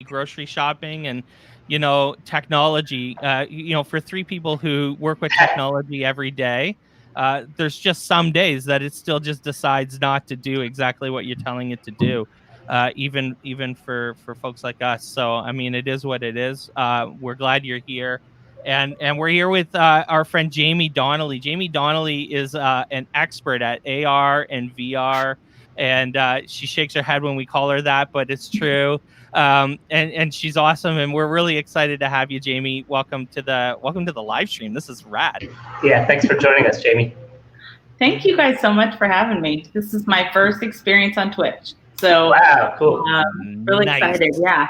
grocery shopping and, technology, for three people who work with technology every day, there's just some days that it still just decides not to do exactly what you're telling it to do. Even for folks like us. So, I mean, it is what it is. We're glad you're here. And we're here with our friend Jamie Donnelly. Jamie Donnelly is an expert at AR and VR, and she shakes her head when we call her that, but it's true. And she's awesome, and we're really excited to have you, Jamie. Welcome to the live stream. This is rad. Yeah, thanks for joining us, Jamie. Thank you guys so much for having me. This is my first experience on Twitch, so wow, cool. Really excited. Yeah.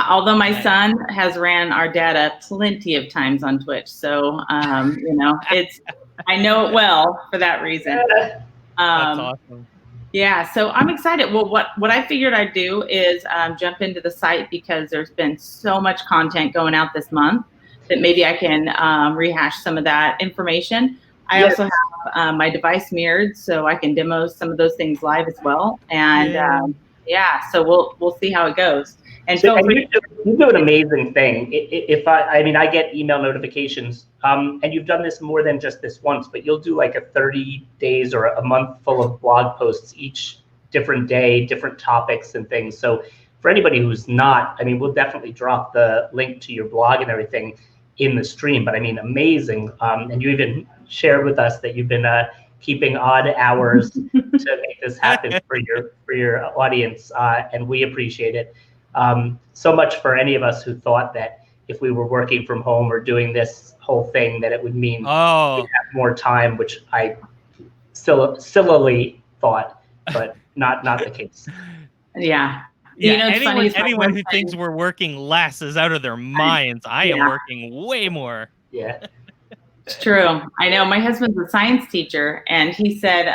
Although my son has ran our data plenty of times on Twitch, so it's I know it well for that reason. That's awesome. Yeah, so I'm excited. Well, what I figured I'd do is jump into the site because there's been so much content going out this month that maybe I can rehash some of that information. I also have my device mirrored, so I can demo some of those things live as well. And so we'll see how it goes. And so you do an amazing thing. I get email notifications, and you've done this more than just this once, but you'll do like a 30 days or a month full of blog posts each different day, different topics and things. So for anybody who's not, we'll definitely drop the link to your blog and everything in the stream, but amazing. And you even shared with us that you've been keeping odd hours to make this happen for your audience, and we appreciate it. So much for any of us who thought that if we were working from home or doing this whole thing, that it would mean we'd have more time, which I sillily thought, but not the case. Yeah. Yeah, anyone who thinks we're working less is out of their minds. I am working way more. Yeah. It's true. I know my husband's a science teacher, and he said,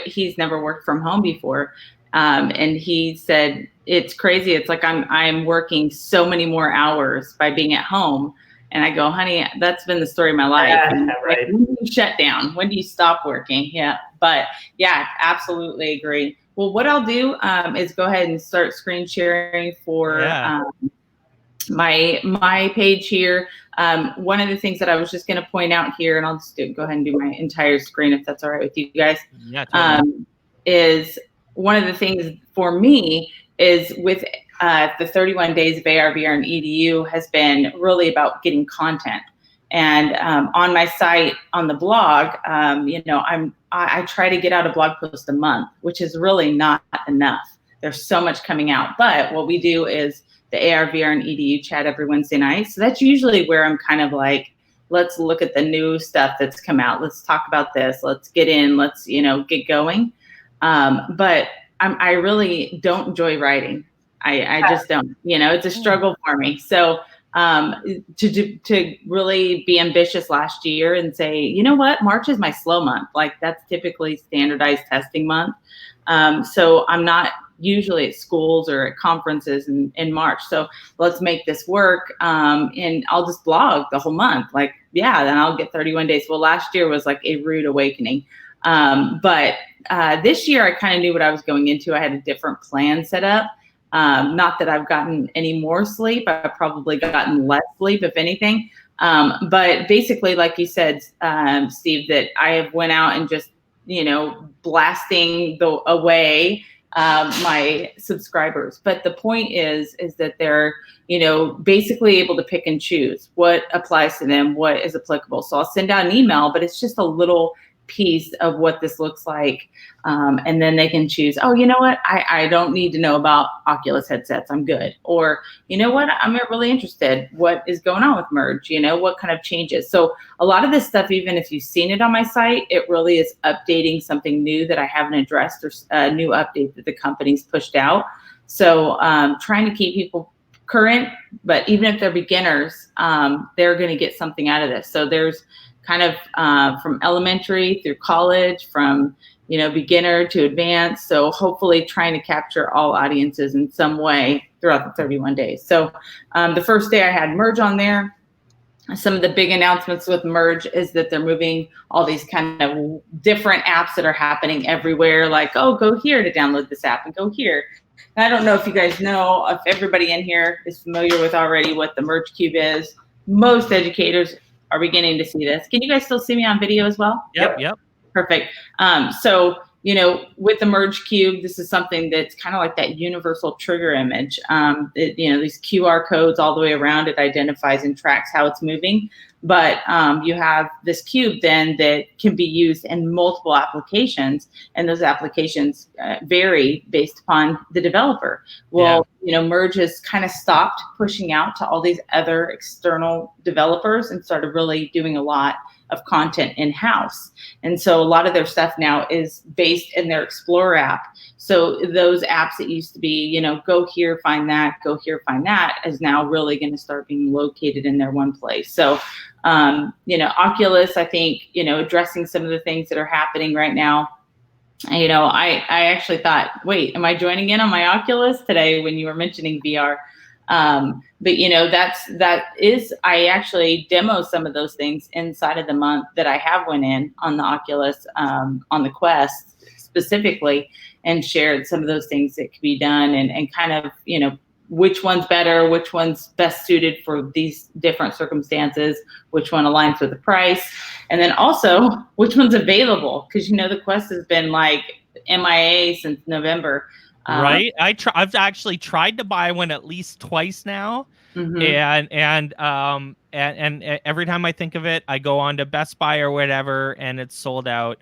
he's never worked from home before. And he said, it's crazy. It's like I'm working so many more hours by being at home. And I go, honey, that's been the story of my life. Right. When do you shut down? When do you stop working? Yeah. But yeah, absolutely agree. Well, what I'll do is go ahead and start screen sharing for my page here. One of the things that I was just going to point out here, and I'll just go ahead and do my entire screen if that's all right with you guys, is one of the things for me is with the 31 days of AR, VR, and EDU has been really about getting content. And on my site, on the blog, I try to get out a blog post a month, which is really not enough. There's so much coming out. But what we do is the AR, VR, and EDU chat every Wednesday night. So that's usually where I'm kind of like, let's look at the new stuff that's come out. Let's talk about this. Let's get in. Let's, get going. But I really don't enjoy writing. I just don't. It's a struggle for me. So to really be ambitious last year and say, you know what, March is my slow month. Like that's typically standardized testing month. So I'm not usually at schools or at conferences in March. So let's make this work. And I'll just blog the whole month. Like, then I'll get 31 days. Well, last year was like a rude awakening. But this year I kind of knew what I was going into. I had a different plan set up. Not that I've gotten any more sleep. I've probably gotten less sleep, if anything. But basically, like you said, Steve, that I have went out and just, blasting away my subscribers. But the point is that they're, basically able to pick and choose what applies to them, what is applicable. So I'll send out an email, but it's just a little piece of what this looks like. And then they can choose, oh, you know what? I don't need to know about Oculus headsets. I'm good. Or, you know what? I'm really interested. What is going on with Merge? What kind of changes? So a lot of this stuff, even if you've seen it on my site, it really is updating something new that I haven't addressed or a new update that the company's pushed out. So trying to keep people current, but even if they're beginners, they're going to get something out of this. So there's kind of from elementary through college, from beginner to advanced. So hopefully trying to capture all audiences in some way throughout the 31 days. So the first day I had Merge on there. Some of the big announcements with Merge is that they're moving all these kind of different apps that are happening everywhere. Like, oh, go here to download this app and go here. I don't know if you guys know, if everybody in here is familiar with already what the Merge Cube is. Most educators are beginning to see this. Can you guys still see me on video as well? Yep. Perfect. So, you know, with the Merge Cube, this is something that's kind of like that universal trigger image. You know, these QR codes all the way around, it identifies and tracks how it's moving. But you have this cube then that can be used in multiple applications, and those applications vary based upon the developer. Well, you know, Merge has kind of stopped pushing out to all these other external developers and started really doing a lot of content in-house. And so a lot of their stuff now is based in their Explorer app. So those apps that used to be, you know, go here, find that, go here, find that, is now really going to start being located in their one place. So, you know, Oculus, I think, you know, addressing some of the things that are happening right now. You know, I actually thought, wait, am I joining in on my Oculus today when you were mentioning VR? But you know, I actually demo some of those things inside of the month that I have went in on the Oculus, on the Quest specifically, and shared some of those things that could be done, and kind of, you know, which one's better, which one's best suited for these different circumstances, which one aligns with the price, and then also which one's available, because you know the Quest has been like MIA since November. Right. I've actually tried to buy one at least twice now. And every time I think of it, I go on to Best Buy or whatever, and it's sold out.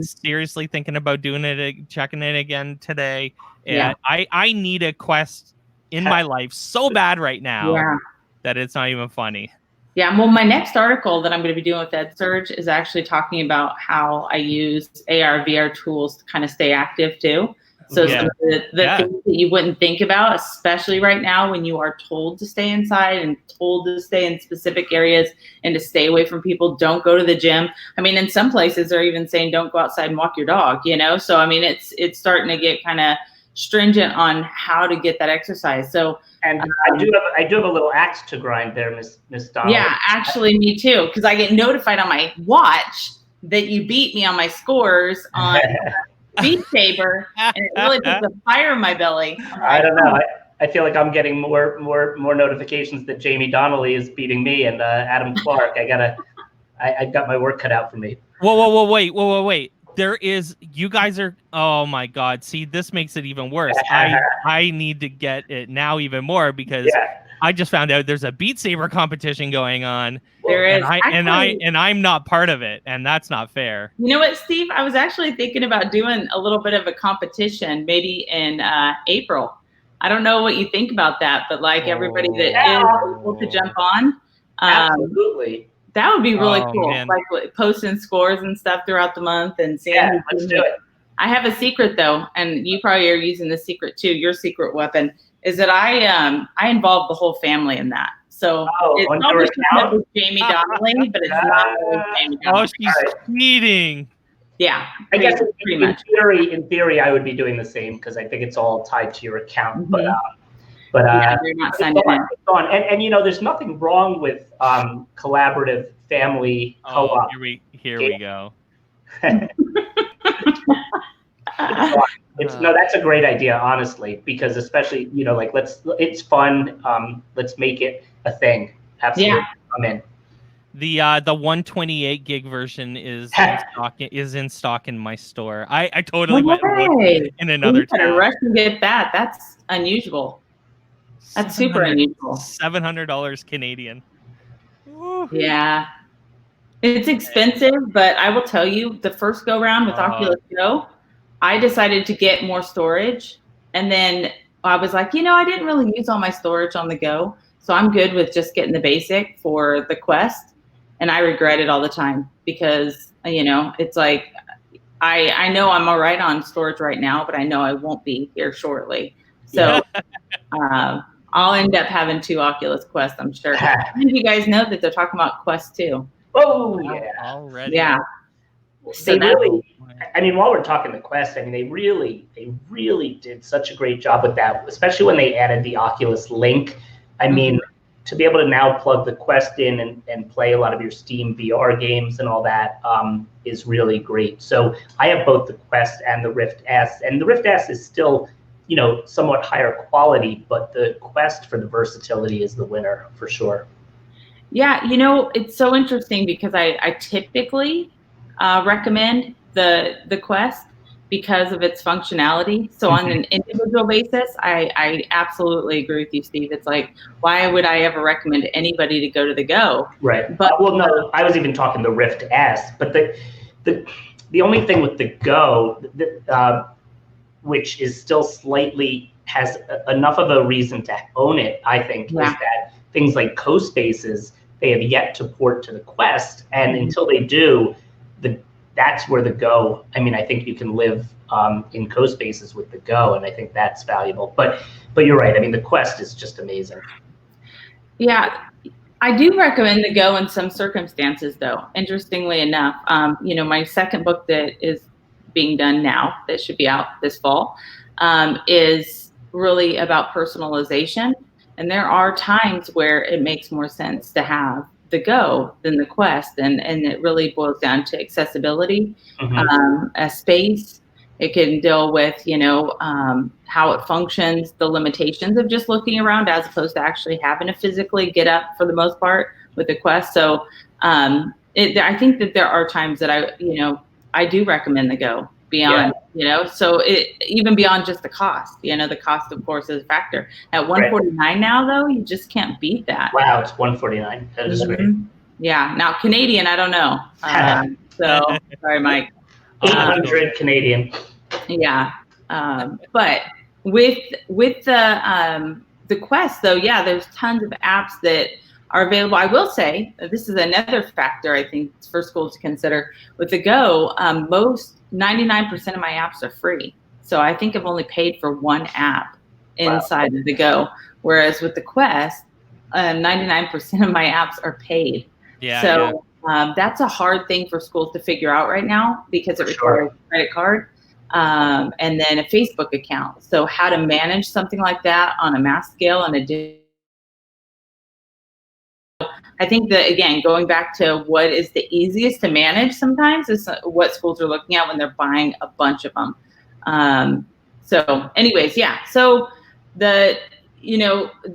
Seriously thinking about doing it, checking it again today. And I need a Quest in my life so bad right now that it's not even funny. Yeah, well, my next article that I'm going to be doing with EdSurge is actually talking about how I use AR, VR tools to kind of stay active too. So some of the things that you wouldn't think about, especially right now when you are told to stay inside and told to stay in specific areas and to stay away from people, don't go to the gym. I mean, in some places they're even saying don't go outside and walk your dog, you know? So, I mean, it's starting to get kind of stringent on how to get that exercise. So, and I do have a little axe to grind there, Miss Donnelly. Yeah, actually me too, because I get notified on my watch that you beat me on my scores on Beat Saber, and it really puts a fire in my belly. I don't know. I feel like I'm getting more notifications that Jamie Donnelly is beating me and Adam Clark. I got my work cut out for me. Whoa, wait. There is, you guys are, oh my God. See, this makes it even worse. I need to get it now even more, because I just found out there's a Beat Saber competition going on. There is. And I'm not part of it, and that's not fair. You know what, Steve? I was actually thinking about doing a little bit of a competition maybe in April. I don't know what you think about that, but like everybody that is able to jump on. Absolutely. That would be really cool. Man. Like posting scores and stuff throughout the month and seeing. Yeah, let's do it. I have a secret though, and you probably are using the secret too. Your secret weapon is that I involve the whole family in that. So it's always with Jamie Donnelly, but it's not with Jamie Donnelly. Oh, she's cheating. Yeah, I guess pretty in much. theory, I would be doing the same, because I think it's all tied to your account. But you're not signed in. And you know, there's nothing wrong with collaborative family co-op. Here we go. No, that's a great idea, honestly, because especially, you know, like it's fun. Let's make it a thing. Absolutely. Yeah. I'm in. The 128 gig version is in stock in my store. I totally went and looked in another tab. You gotta rush and get that. That's unusual. That's super unusual. $700 Canadian. Woo. Yeah. It's expensive, but I will tell you, the first go round with Oculus Go, I decided to get more storage. And then I was like, you know, I didn't really use all my storage on the Go. So I'm good with just getting the basic for the Quest. And I regret it all the time, because, you know, it's like, I know I'm all right on storage right now, but I know I won't be here shortly. So I'll end up having 2 Oculus Quest, I'm sure. You guys know that they're talking about Quest 2. Oh, yeah. Already. Yeah. So I mean, while we're talking the Quest, I mean, they really did such a great job with that, especially when they added the Oculus Link. I mean, to be able to now plug the Quest in and play a lot of your Steam VR games and all that is really great. So I have both the Quest and the Rift S, and the Rift S is still somewhat higher quality, but the Quest for the versatility is the winner for sure. Yeah, it's so interesting because I typically recommend the Quest because of its functionality. So on an individual basis, I absolutely agree with you, Steve. It's like, why would I ever recommend anybody to go to the Go? Right. But well, no, I was even talking the Rift S, but the only thing with the Go, which is still slightly has enough of a reason to own it, I think, is that things like CoSpaces, they have yet to port to the Quest, and until they do, that's where the Go. I mean, I think you can live in CoSpaces with the Go, and I think that's valuable. But you're right. I mean, the Quest is just amazing. Yeah, I do recommend the Go in some circumstances, though. Interestingly enough, my second book that is being done now, that should be out this fall, is really about personalization. And there are times where it makes more sense to have the Go than the Quest, and it really boils down to accessibility, a space. It can deal with how it functions, the limitations of just looking around as opposed to actually having to physically get up for the most part with the Quest. So I think that there are times that I do recommend the Go beyond, so even beyond just the cost. The cost, of course, is a factor. At $149 now, though, you just can't beat that. Wow, it's $149. That is great. Yeah. Now Canadian, I don't know. So sorry, Mike. 800 Canadian. Yeah. But with the Quest, though, there's tons of apps that are available. I will say this is another factor I think for schools to consider. With the Go, most 99% of my apps are free. So I think I've only paid for one app inside of the Go. Whereas with the Quest, 99% of my apps are paid. So that's a hard thing for schools to figure out right now because it requires a credit card and then a Facebook account. So how to manage something like that on a mass scale and I think that, again, going back to what is the easiest to manage sometimes is what schools are looking at when they're buying a bunch of them. So anyways, so the,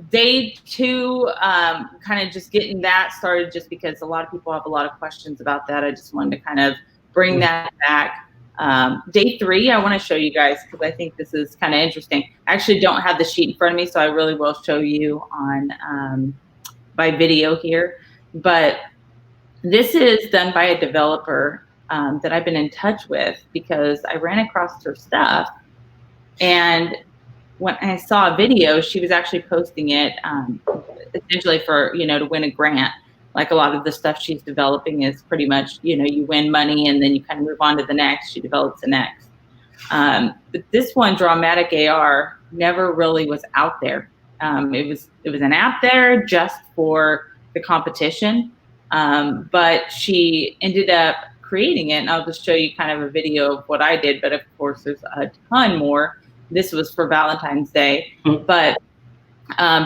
day two, kind of just getting that started just because a lot of people have a lot of questions about that. I just wanted to kind of bring that back. Day three, I want to show you guys because I think this is kind of interesting. I actually don't have the sheet in front of me, so I really will show you on by video here. But this is done by a developer that I've been in touch with because I ran across her stuff. And when I saw a video, she was actually posting it essentially for, to win a grant. Like a lot of the stuff she's developing is pretty much, you win money and then you kind of move on to the next. She develops the next. But this one, Drawmatic AR, never really was out there. It was an app there just for the competition, but she ended up creating it, and I'll just show you kind of a video of what I did, but of course there's a ton more. This was for Valentine's Day, but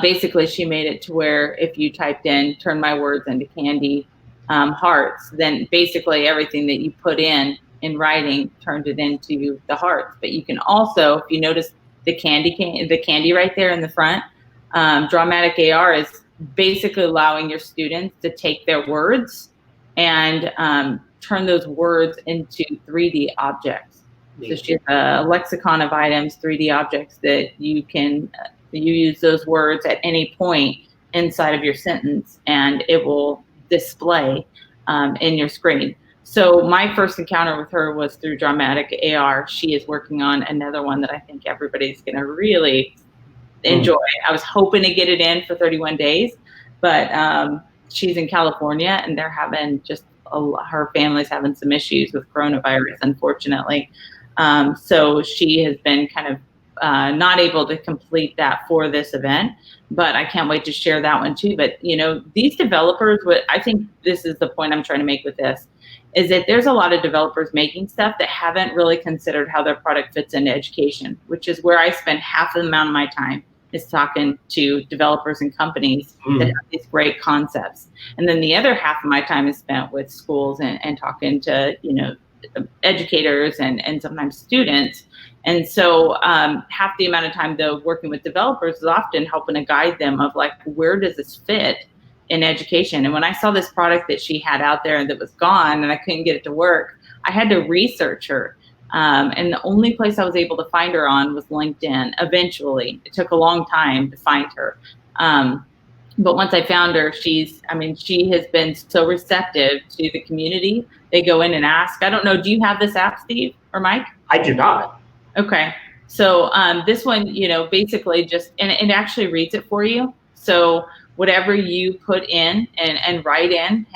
basically she made it to where if you typed in turn my words into candy hearts, then basically everything that you put in writing turned it into the hearts. But you can also, if you notice the candy right there in the front, Drawmatic AR is basically allowing your students to take their words and turn those words into 3D objects. So she has a lexicon of items, 3D objects that you use those words at any point inside of your sentence, and it will display in your screen. So my first encounter with her was through Drawmatic AR. She is working on another one that I think everybody's going to really enjoy. I was hoping to get it in for 31 days, but she's in California and they're having her family's having some issues with coronavirus, unfortunately. So she has been kind of not able to complete that for this event, but I can't wait to share that one too. But these developers, I think this is the point I'm trying to make with this, is that there's a lot of developers making stuff that haven't really considered how their product fits into education, which is where I spend half the amount of my time is talking to developers and companies that have these great concepts. And then the other half of my time is spent with schools and talking to, educators and sometimes students. And so half the amount of time though working with developers is often helping to guide them of like, where does this fit in education? And when I saw this product that she had out there and that was gone and I couldn't get it to work, I had to research her. And the only place I was able to find her on was LinkedIn. Eventually, it took a long time to find her. But once I found her, she has been so receptive to the community. They go in and ask. I don't know, do you have this app, Steve or Mike? I do not. Okay. So this one, basically just, and it actually reads it for you. So whatever you put in and handwrite in,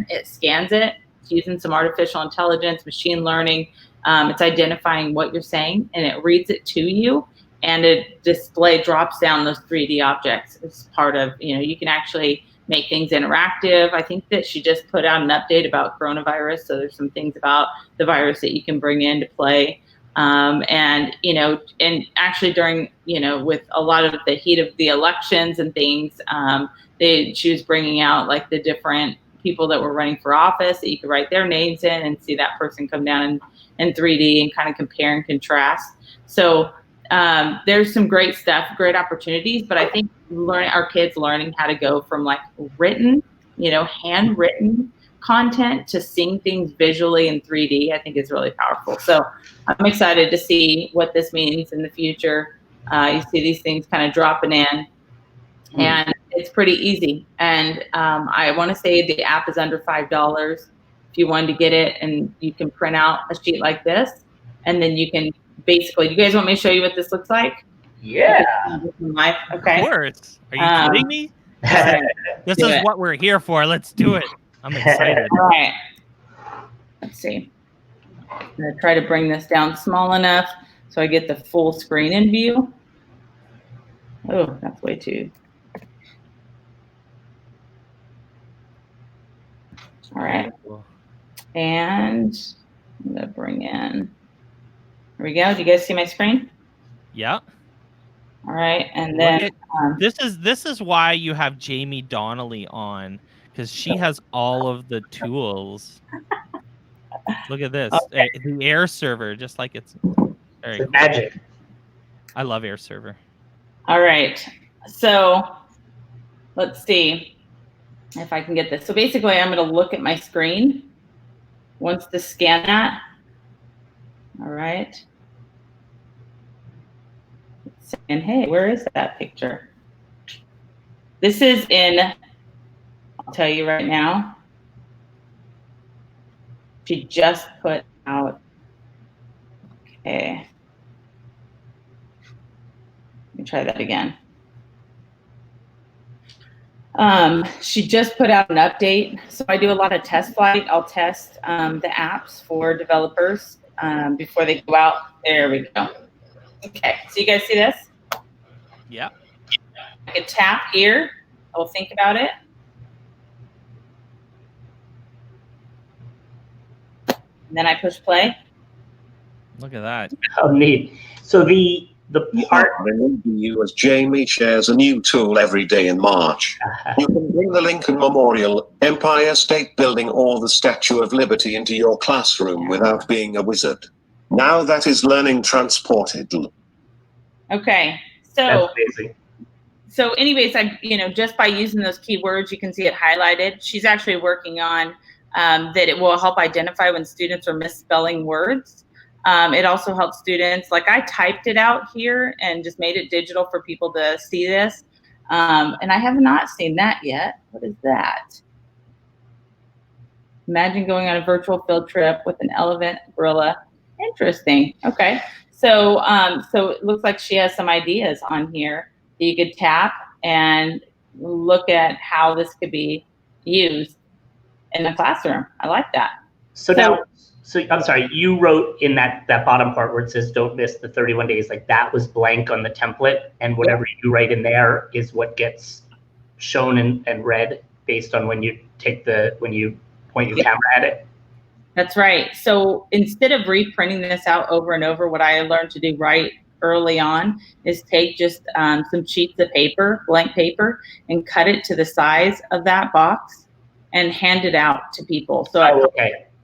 it scans it. It's using some artificial intelligence, machine learning. It's identifying what you're saying and it reads it to you. And it drops down those 3D objects as part of, you can actually make things interactive. I think that she just put out an update about coronavirus. So there's some things about the virus that you can bring into play. And actually during, with a lot of the heat of the elections and things, she was bringing out like the different people that were running for office that you could write their names in and see that person come down in 3D and kind of compare and contrast. So there's some great stuff, great opportunities, but I think our kids learning how to go from like written, handwritten content to seeing things visually in 3D, I think is really powerful. So I'm excited to see what this means in the future. You see these things kind of dropping in and it's pretty easy. And I want to say the app is under $5 if you wanted to get it, and you can print out a sheet like this and then you can basically, do you guys want me to show you what this looks like? Yeah. Okay. Of course. Are you kidding me? This is what we're here for. Let's do it. I'm excited. All right. Let's see. I'm going to try to bring this down small enough so I get the full screen in view. Oh, that's way too. All right. And I'm going to bring in. Here we go. Do you guys see my screen? Yeah. All right. And then this is why you have Jamie Donnelly on, because she has all of the tools. Look at this. Okay. The Air Server, just like it's very cool. Magic. I love Air Server. All right. So let's see if I can get this. So basically I'm going to look at my screen. Wants to scan that. All right. And hey, where is that picture? This is in, I'll tell you right now. She just put out, okay. Let me try that again. She just put out an update. So I do a lot of test flight. I'll test the apps for developers before they go out. There we go. Okay, so you guys see this? Yeah. I can tap here. I will think about it. And then I push play. Look at that. Oh, neat. So the part. You as Jamie shares a new tool every day in March. You can bring the Lincoln Memorial, Empire State Building, or the Statue of Liberty into your classroom without being a wizard. Now that is learning transported. Okay, That's amazing. so anyways, just by using those keywords, you can see it highlighted. She's actually working on that it will help identify when students are misspelling words. It also helps students, like I typed it out here and just made it digital for people to see this. And I have not seen that yet. What is that? Imagine going on a virtual field trip with an elephant gorilla. Interesting. Okay. So so it looks like she has some ideas on here that you could tap and look at how this could be used in the classroom. I like that. So I'm sorry, you wrote in that bottom part where it says don't miss the 31 days, like that was blank on the template, and whatever you write in there is what gets shown and read based on when you point your camera at it. That's right. So instead of reprinting this out over and over, what I learned to do right early on is take just some sheets of paper, blank paper, and cut it to the size of that box and hand it out to people. So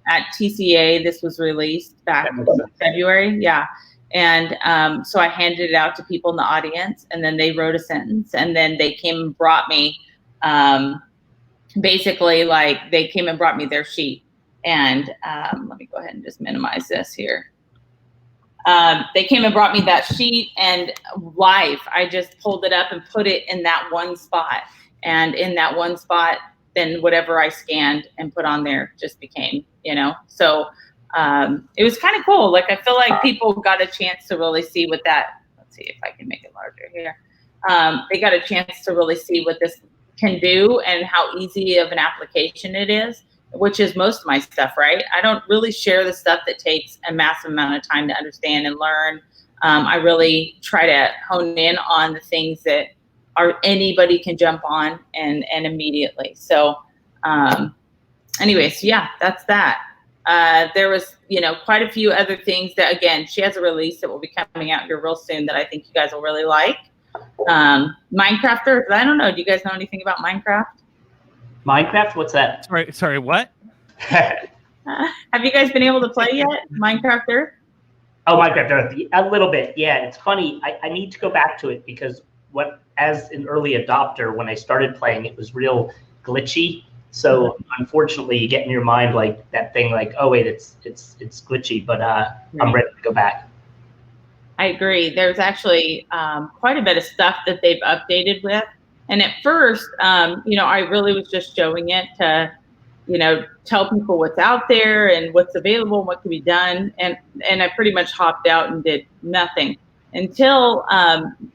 at TCA. This was released back in February. Yeah. And so I handed it out to people in the audience, and then they wrote a sentence, and then they came and brought me, basically like they came and brought me their sheet. And let me go ahead and just minimize this here. They came and brought me that sheet, and live, I just pulled it up and put it in that one spot. And in that one spot, then whatever I scanned and put on there just became, so it was kind of cool. Like, I feel like people got a chance to really see what that, let's see if I can make it larger here. They got a chance to really see what this can do and how easy of an application it is, which is most of my stuff, right? I don't really share the stuff that takes a massive amount of time to understand and learn. I really try to hone in on the things that anybody can jump on and immediately. So anyways, yeah, that's that. There was, quite a few other things that, again, she has a release that will be coming out here real soon that I think you guys will really like. Minecraft Earth, I don't know. Do you guys know anything about Minecraft? Minecraft? What's that? Sorry, what? Have you guys been able to play yet? Minecraft Earth? Oh, Minecraft Earth, a little bit. Yeah, it's funny. I need to go back to it because as an early adopter, when I started playing, it was real glitchy. So unfortunately, you get in your mind like that thing, like, oh wait, it's glitchy. But I'm ready to go back. I agree. There's actually quite a bit of stuff that they've updated with. And at first, I really was just showing it to, tell people what's out there and what's available and what can be done. And I pretty much hopped out and did nothing until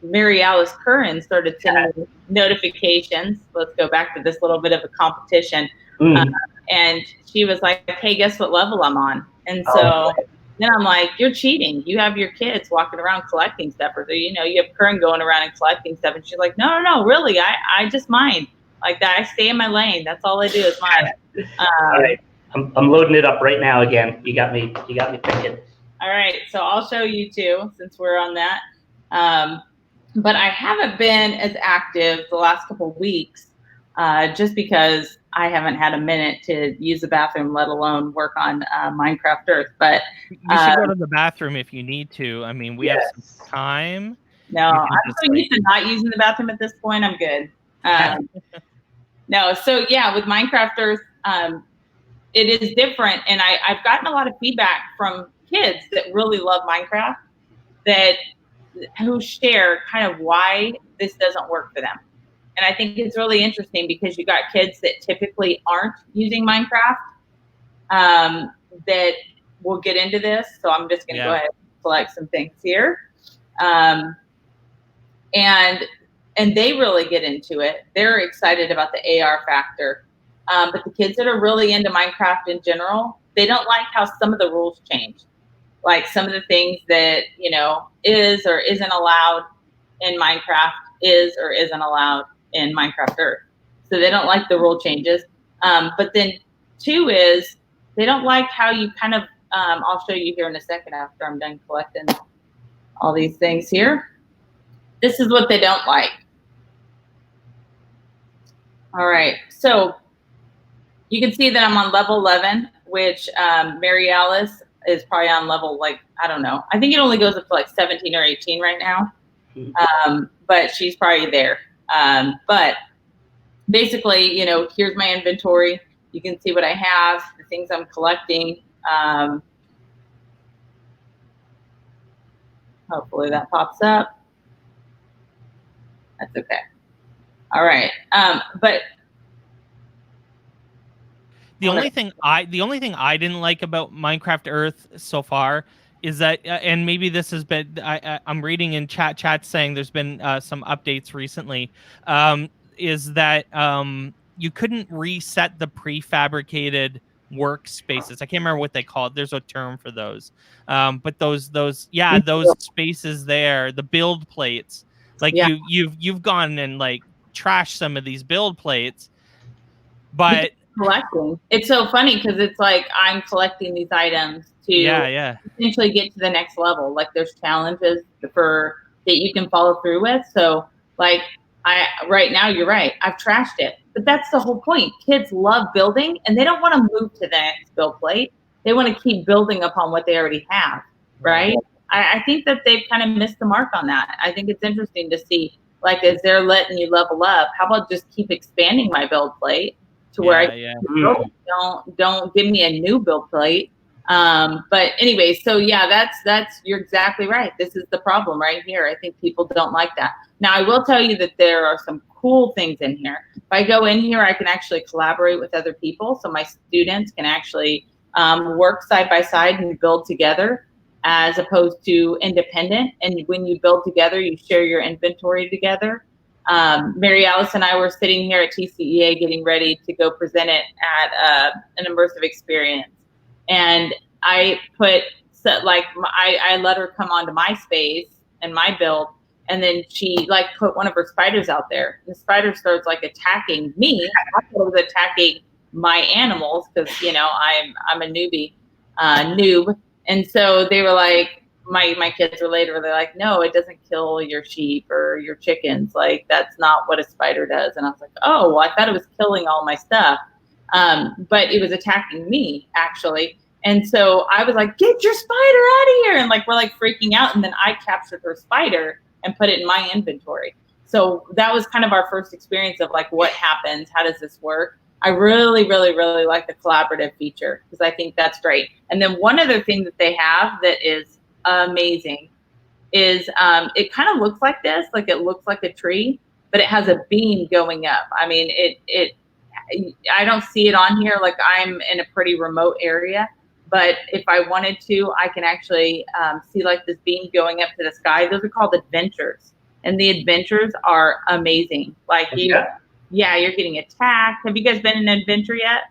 Mary Alice Curran started sending notifications. Let's go back to this little bit of a competition. And she was like, hey, guess what level I'm on? And so then I'm like, you're cheating. You have your kids walking around collecting stuff, or you have Curran going around and collecting stuff. And she's like, no, really, I just mine like that. I stay in my lane. That's all I do is mine. All right, I'm loading it up right now again. You got me thinking. All right, so I'll show you too, since we're on that. But I haven't been as active the last couple of weeks, just because I haven't had a minute to use the bathroom, let alone work on Minecraft Earth. But you should go to the bathroom if you need to. I mean, we have some time. No, I'm so used to not using the bathroom at this point. I'm good. No, so yeah, with Minecraft Earth, it is different, and I've gotten a lot of feedback from kids that really love Minecraft who share kind of why this doesn't work for them. And I think it's really interesting because you got kids that typically aren't using Minecraft that will get into this. So I'm just going to go ahead and select some things here. And they really get into it. They're excited about the AR factor. But the kids that are really into Minecraft in general, they don't like how some of the rules change. Like some of the things that, is or isn't allowed in Minecraft is or isn't allowed in Minecraft Earth. So they don't like the rule changes. But then two is they don't like how you kind of, I'll show you here in a second after I'm done collecting all these things here. This is what they don't like. All right, so you can see that I'm on level 11, which Mary Alice is probably on level, I don't know. I think it only goes up to 17 or 18 right now. But she's probably there. But basically, here's my inventory. You can see what I have, the things I'm collecting. Hopefully that pops up. That's okay. All right. But the only thing I didn't like about Minecraft Earth so far is that, and maybe this has been, I'm reading in chat saying there's been some updates recently, is that you couldn't reset the prefabricated workspaces. I can't remember what they call it. There's a term for those. But those spaces there, the build plates, you've gone and trashed some of these build plates, but collecting. It's so funny because it's like I'm collecting these items to essentially get to the next level. There's challenges that you can follow through with. So right now, you're right. I've trashed it, but that's the whole point. Kids love building and they don't want to move to the next build plate. They want to keep building upon what they already have, right? I think that they've kind of missed the mark on that. I think it's interesting to see, like, as they're letting you level up, how about just keep expanding my build plate to where don't give me a new build plate. But anyway, so yeah, you're exactly right. This is the problem right here. I think people don't like that. Now, I will tell you that there are some cool things in here. If I go in here, I can actually collaborate with other people. So my students can actually work side by side and build together as opposed to independent. And when you build together, you share your inventory together. Mary Alice and I were sitting here at TCEA getting ready to go present it at an immersive experience. And I put, I let her come onto my space and my build, and then she like put one of her spiders out there. The spider starts like attacking me. I thought it was attacking my animals because, you know, I'm a noob. And so they were like, my kids were later, they're like, no, it doesn't kill your sheep or your chickens. Like, that's not what a spider does. And I was like, oh, well, I thought it was killing all my stuff. But it was attacking me, actually. And so I was like, get your spider out of here. And like, we're like freaking out. And then I captured her spider and put it in my inventory. So that was kind of our first experience of like, what happens? How does this work? I really, really, really like the collaborative feature because I think that's great. And then one other thing that they have that is amazing is it kind of looks like this, like it looks like a tree, but it has a beam going up. I mean, I don't see it on here. Like, I'm in a pretty remote area, but if I wanted to, I can actually see like this beam going up to the sky. Those are called adventures, and the adventures are amazing. Like you're getting attacked. Have you guys been in an adventure yet?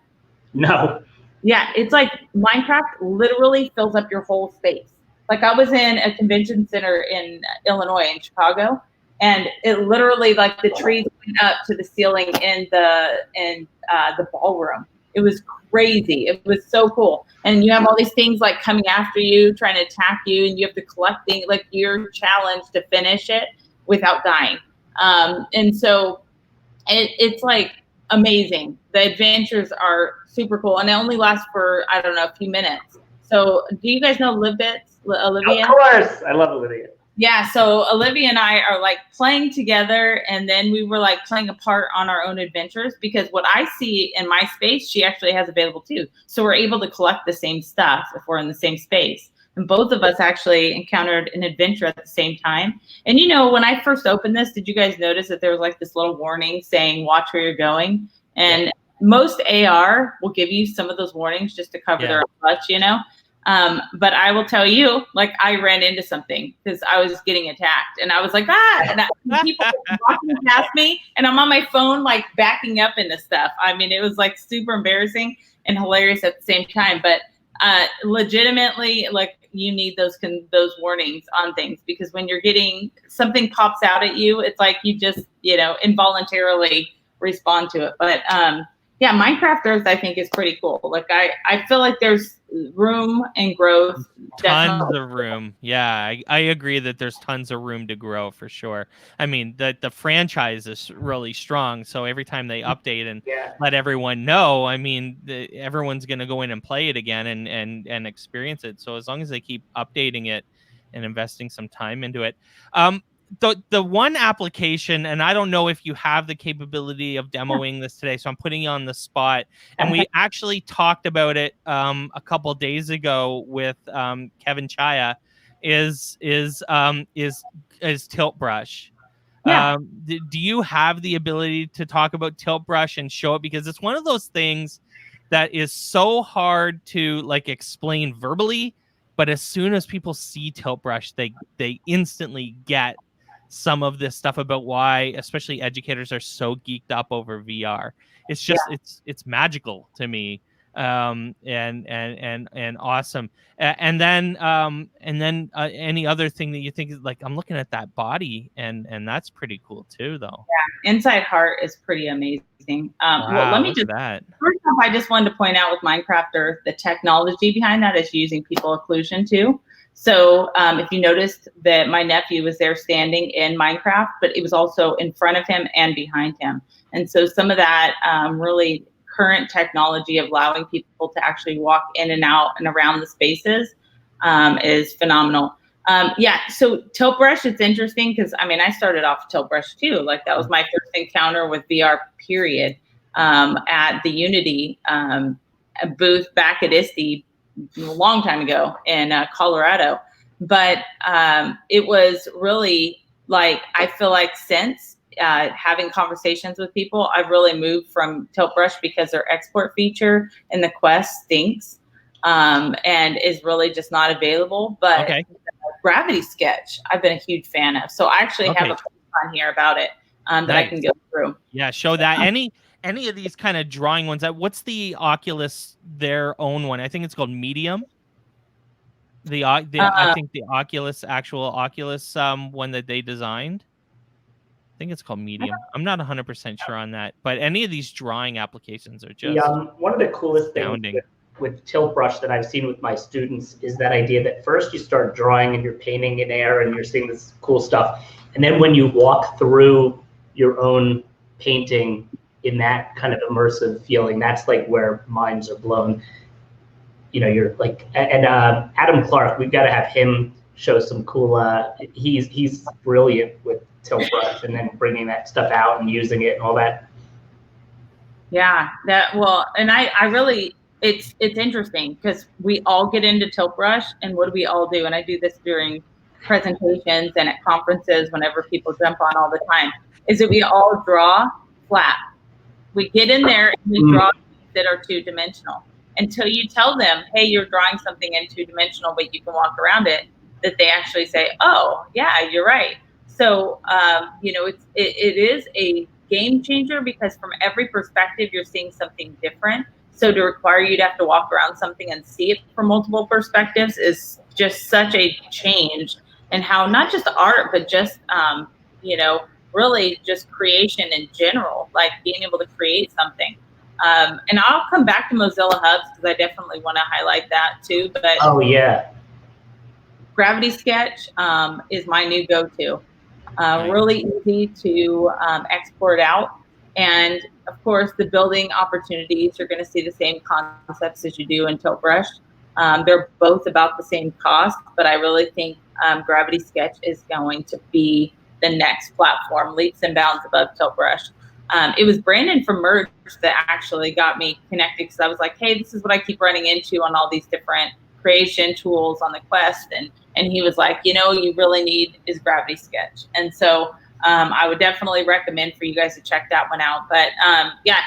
No. Yeah, it's like Minecraft literally fills up your whole space. Like, I was in a convention center in Illinois, in Chicago, and it literally, like, the trees went up to the ceiling in the ballroom. It was crazy. It was so cool. And you have all these things like coming after you, trying to attack you, and you have to collect things. Like, you're challenged to finish it without dying. And so it's like amazing. The adventures are super cool, and it only lasts for, I don't know, a few minutes. So do you guys know Livbits, Olivia? Of course. I love Olivia. Yeah, so Olivia and I are like playing together, and then we were like playing a part on our own adventures because what I see in my space, she actually has available too. So we're able to collect the same stuff if we're in the same space. And both of us actually encountered an adventure at the same time. And you know, when I first opened this, did you guys notice that there was like this little warning saying, watch where you're going? And most AR will give you some of those warnings just to cover their butts, you know? But I will tell you, like, I ran into something because I was getting attacked, and I was like, and people were walking past me, and I'm on my phone, like, backing up into stuff. I mean, it was like super embarrassing and hilarious at the same time. But legitimately, like, you need those warnings on things, because when you're getting something pops out at you, it's like you just, you know, involuntarily respond to it. But yeah, Minecraft Earth, I think, is pretty cool. Like, I feel like there's room and growth. Tons of room. Yeah, I agree that there's tons of room to grow for sure. I mean, the franchise is really strong. So every time they update and let everyone know, I mean, everyone's going to go in and play it again and experience it. So as long as they keep updating it and investing some time into it. The one application, and I don't know if you have the capability of demoing this today, so I'm putting you on the spot. And we actually talked about it a couple days ago with Kevin Chaya. Is Tilt Brush? Yeah. Do you have the ability to talk about Tilt Brush and show it? Because it's one of those things that is so hard to like explain verbally, but as soon as people see Tilt Brush, they instantly get some of this stuff about why especially educators are so geeked up over VR. It's just it's magical to me, and awesome. And then any other thing that you think is like, I'm looking at that body and that's pretty cool too, though. Yeah, Inside Heart is pretty amazing. Well, let me just first off, I just wanted to point out with Minecraft Earth, the technology behind that is using people occlusion too. So if you noticed that my nephew was there standing in Minecraft, but it was also in front of him and behind him. And so some of that really current technology of allowing people to actually walk in and out and around the spaces is phenomenal. So Tilt Brush, it's interesting because I started off Tilt Brush too. Like that was my first encounter with VR period at the Unity booth back at ISTE a long time ago in Colorado. But it was really like, I feel like since having conversations with people, I've really moved from Tilt Brush because their export feature in the Quest stinks and is really just not available. But Gravity Sketch, I've been a huge fan of. So I actually have a post on here about it that I can go through. Yeah, show that. Any of these kind of drawing ones. What's the Oculus, their own one? I think it's called Medium. I think the actual Oculus one that they designed. I think it's called Medium. I'm not 100% sure on that, but any of these drawing applications are just one of the coolest things with Tilt Brush that I've seen with my students is that idea that first you start drawing and you're painting in air and you're seeing this cool stuff, and then when you walk through your own painting in that kind of immersive feeling, that's like where minds are blown. You're like, and Adam Clark, we've got to have him show some cool. He's brilliant with Tilt Brush, and then bringing that stuff out and using it and all that. Yeah, and I really, it's interesting because we all get into Tilt Brush, and what do we all do? And I do this during presentations and at conferences whenever people jump on all the time, is that we all draw flat. We get in there and we draw things that are two-dimensional. Until you tell them, hey, you're drawing something in two-dimensional, but you can walk around it, that they actually say, oh, yeah, you're right. So, it is a game changer because from every perspective, you're seeing something different. So to require you to have to walk around something and see it from multiple perspectives is just such a change in how not just art, but just, really just creation in general, like being able to create something. And I'll come back to Mozilla Hubs because I definitely want to highlight that too. But oh yeah, Gravity Sketch is my new go-to. Really easy to export out, and of course the building opportunities, you're going to see the same concepts as you do in Tilt Brush. They're both about the same cost, but I really think Gravity Sketch is going to be the next platform, leaps and bounds above Tilt Brush. It was Brandon from Merge that actually got me connected because I was like, hey, this is what I keep running into on all these different creation tools on the Quest. And he was like, you really need is Gravity Sketch. And so I would definitely recommend for you guys to check that one out. But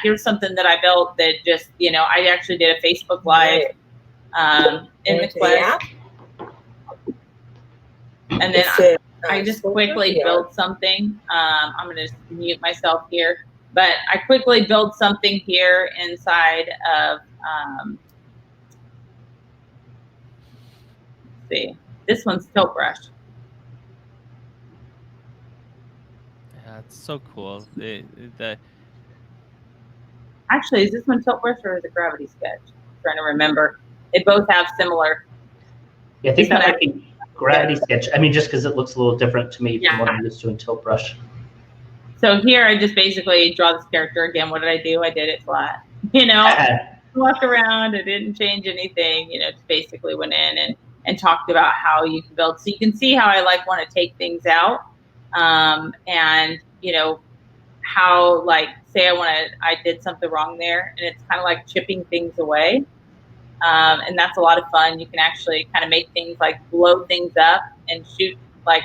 here's something that I built that just, I actually did a Facebook Live in the Quest. And then I just quickly built something. I'm going to mute myself here. But I quickly built something here inside of, let's see, this one's Tilt Brush. Yeah, it's so cool. Actually, is this one Tilt Brush or is it Gravity Sketch? I'm trying to remember. They both have similar. Yeah, I think that might be Gravity Sketch. I mean, just because it looks a little different to me from what I'm used to in Tilt Brush. So here I just basically draw this character again. What did I do? I did it flat. Walk around. I didn't change anything. Just basically went in and talked about how you can build. So you can see how I want to take things out. And how say I did something wrong there, and it's kind of like chipping things away. And that's a lot of fun. You can actually kind of make things blow things up and shoot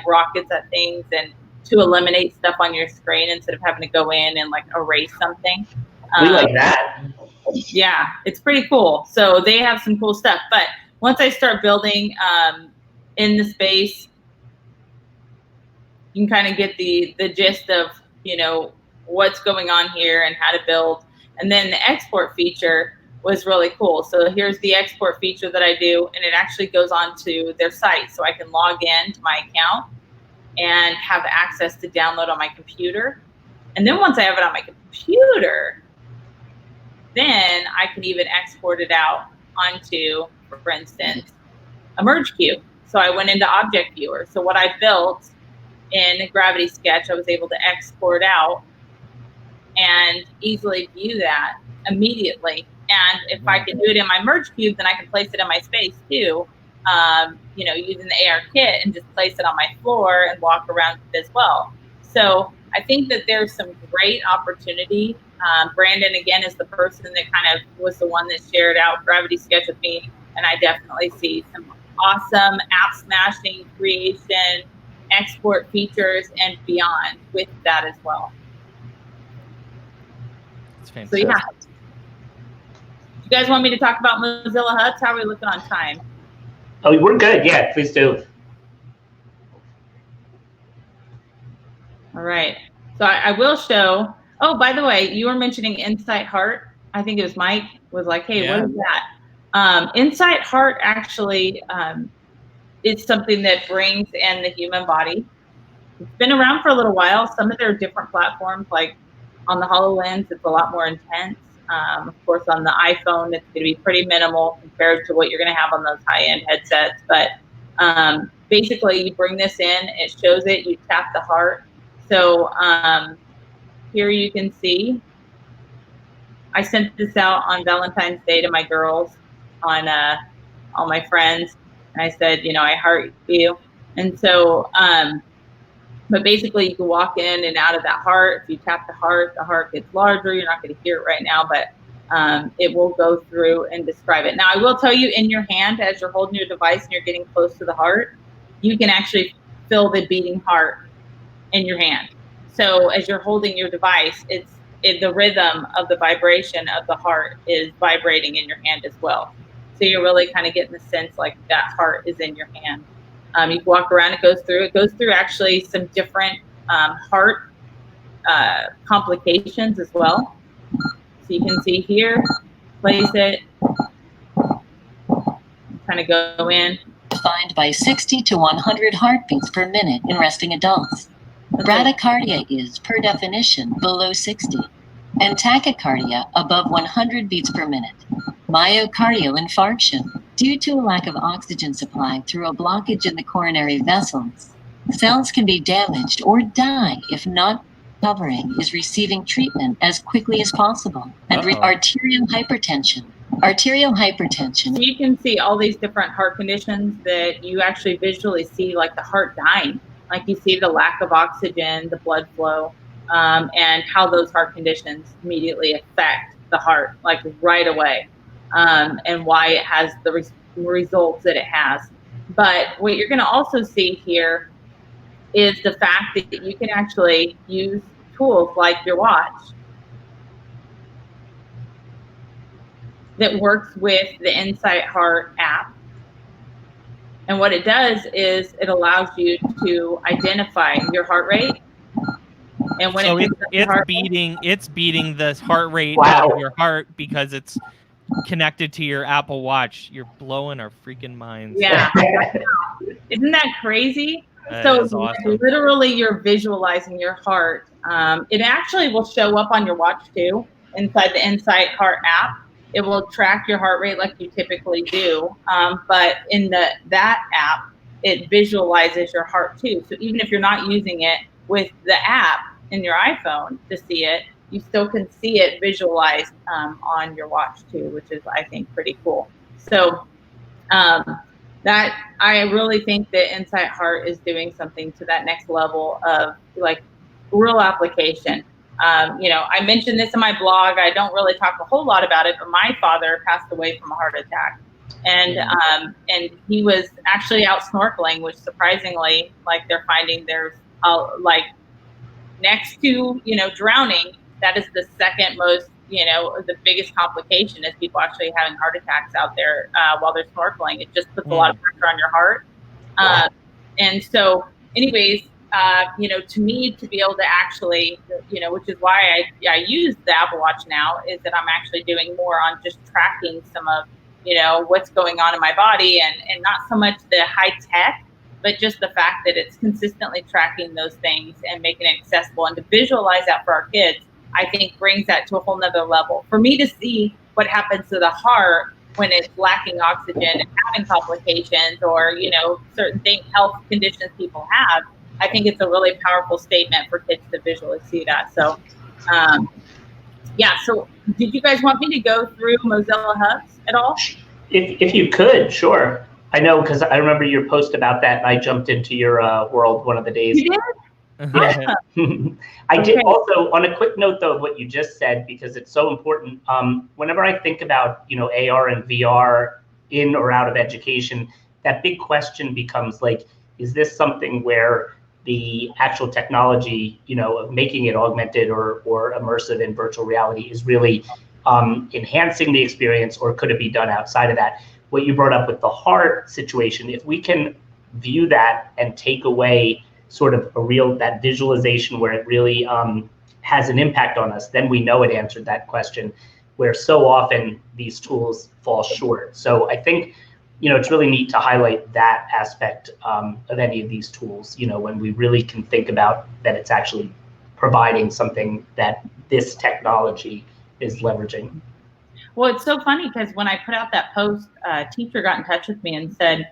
rockets at things and to eliminate stuff on your screen instead of having to go in and erase something. We like that. Yeah, it's pretty cool. So they have some cool stuff. But once I start building in the space, you can kind of get the gist of, what's going on here and how to build. And then the export feature was really cool. So here's the export feature that I do, and it actually goes on to their site. So I can log in to my account and have access to download on my computer. And then once I have it on my computer, then I can even export it out onto, for instance, a Merge Cube. So I went into Object Viewer. So what I built in Gravity Sketch, I was able to export out and easily view that immediately. And if I can do it in my Merge Cube, then I can place it in my space too. Using the AR kit and just place it on my floor and walk around as well. So I think that there's some great opportunity. Brandon, again, is the person that kind of was the one that shared out Gravity Sketch with me. And I definitely see some awesome app smashing, creation, export features, and beyond with that as well. It's fantastic. So yeah. You guys want me to talk about Mozilla Huts? How are we looking on time? Oh, we're good. Yeah, please do. All right. So I will show. Oh, by the way, you were mentioning Insight Heart. I think it was Mike was like, hey, Yeah. what is that? Insight Heart actually is something that brings in the human body. It's been around for a little while. Some of their different platforms, like on the HoloLens, it's a lot more intense. Of course, on the iPhone, it's going to be pretty minimal compared to what you're going to have on those high-end headsets. But basically, you bring this in, it shows it, you tap the heart. So here you can see, I sent this out on Valentine's Day to my girls, on all my friends. And I said, I heart you. And so, but basically you can walk in and out of that heart. If you tap the heart gets larger. You're not going to hear it right now, but it will go through and describe it. Now, I will tell you, in your hand, as you're holding your device and you're getting close to the heart, you can actually feel the beating heart in your hand. So as you're holding your device, the rhythm of the vibration of the heart is vibrating in your hand as well. So you're really kind of getting the sense like that heart is in your hand. You can walk around, it goes through actually some different heart complications as well. So you can see here, place it, kind of go in. Defined by 60 to 100 heartbeats per minute in resting adults. Bradycardia is, per definition, below 60, and tachycardia above 100 beats per minute. Myocardial infarction, due to a lack of oxygen supply through a blockage in the coronary vessels. Cells can be damaged or die if not recovering is receiving treatment as quickly as possible. And arterial hypertension. Arterial hypertension. So you can see all these different heart conditions that you actually visually see, like the heart dying. Like you see the lack of oxygen, the blood flow, and how those heart conditions immediately affect the heart, like right away, and why it has the results that it has. But what you're going to also see here is the fact that you can actually use tools like your watch that works with the Insight Heart app. And what it does is it allows you to identify your heart rate. And when so it's beating the heart rate of your heart because it's connected to your Apple Watch. You're blowing our freaking minds. Yeah. Isn't that crazy? That so is awesome. Literally you're visualizing your heart. It actually will show up on your watch too, inside the Insight Heart app. It will track your heart rate like you typically do. But in that app, it visualizes your heart too. So even if you're not using it with the app in your iPhone to see it, you still can see it visualized on your watch too, which is, I think, pretty cool. So that I really think that Insight Heart is doing something to that next level of like real application. I mentioned this in my blog. I don't really talk a whole lot about it, but my father passed away from a heart attack. And he was actually out snorkeling, which surprisingly, like they're finding there's like next to, drowning, that is the second most, the biggest complication is people actually having heart attacks out there while they're snorkeling. It just puts a lot of pressure on your heart. And so anyways, to me, to be able to actually, which is why I use the Apple Watch now, is that I'm actually doing more on just tracking some of, what's going on in my body and not so much the high tech, but just the fact that it's consistently tracking those things and making it accessible, and to visualize that for our kids, I think brings that to a whole nother level. For me to see what happens to the heart when it's lacking oxygen and having complications or, certain health conditions people have, I think it's a really powerful statement for kids to visually see that. So Yeah, so did you guys want me to go through Mozilla Hubs at all? If you could, sure. I know, because I remember your post about that, and I jumped into your world one of the days. You did? Yeah. I Okay. did also, on a quick note though, of what you just said, because it's so important. Whenever I think about, AR and VR in or out of education, that big question becomes like, is this something where the actual technology, of making it augmented or immersive in virtual reality is really enhancing the experience, or could it be done outside of that? What you brought up with the heart situation, if we can view that and take away sort of that visualization where it really has an impact on us, then we know it answered that question, where so often these tools fall short. So I think, it's really neat to highlight that aspect of any of these tools, when we really can think about that it's actually providing something that this technology is leveraging. Well, it's so funny because when I put out that post, a teacher got in touch with me and said,